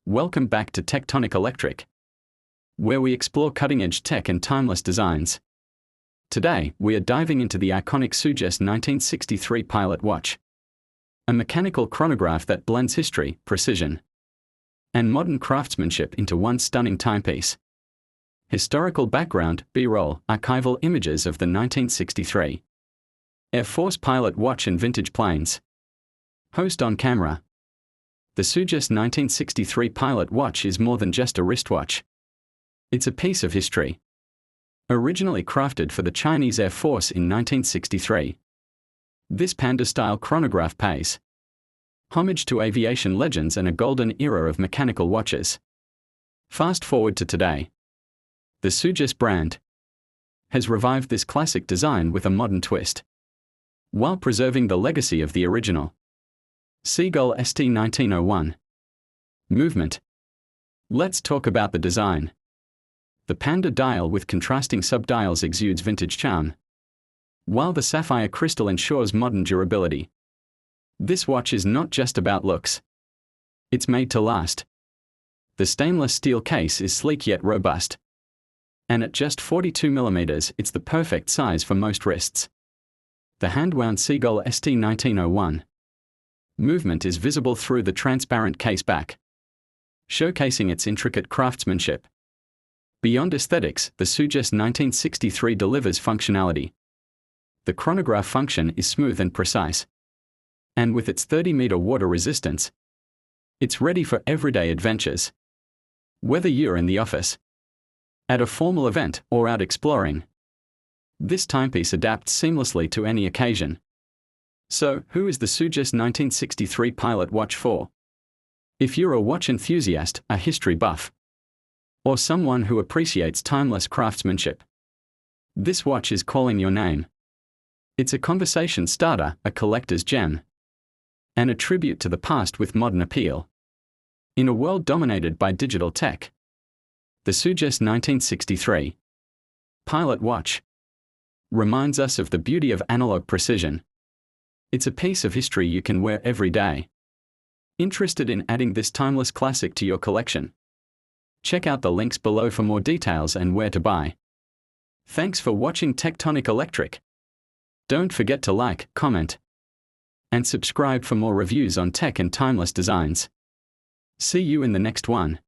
Welcome back to Tectonic Electric, where we explore cutting-edge tech and timeless designs. Today, we are diving into the iconic Sugess 1963 pilot watch, a mechanical chronograph that blends history, precision, and modern craftsmanship into one stunning timepiece. Historical background, B-roll, archival images of the 1963 Air Force pilot watch and vintage planes. Host on camera. The Sugess 1963 pilot watch is more than just a wristwatch. It's a piece of history. Originally crafted for the Chinese Air Force in 1963, this panda-style chronograph pays homage to aviation legends and a golden era of mechanical watches. Fast forward to today. The Sugess brand has revived this classic design with a modern twist, while preserving the legacy of the original. Seagull ST1901. Movement. Let's talk about the design. The panda dial with contrasting subdials exudes vintage charm, while the sapphire crystal ensures modern durability. This watch is not just about looks. It's made to last. The stainless steel case is sleek yet robust, and at just 42mm, it's the perfect size for most wrists. The hand-wound Seagull ST1901 movement is visible through the transparent case back, showcasing its intricate craftsmanship. Beyond aesthetics, the Sugess 1963 delivers functionality. The chronograph function is smooth and precise, and with its 30-meter water resistance, it's ready for everyday adventures. Whether you're in the office, at a formal event, or out exploring, this timepiece adapts seamlessly to any occasion. So, who is the Sugess 1963 pilot watch for? If you're a watch enthusiast, a history buff, or someone who appreciates timeless craftsmanship, this watch is calling your name. It's a conversation starter, a collector's gem, and a tribute to the past with modern appeal. In a world dominated by digital tech, the Sugess 1963 pilot watch reminds us of the beauty of analog precision. It's a piece of history you can wear every day. Interested in adding this timeless classic to your collection? Check out the links below for more details and where to buy. Thanks for watching Tectonic Electric. Don't forget to like, comment, and subscribe for more reviews on tech and timeless designs. See you in the next one.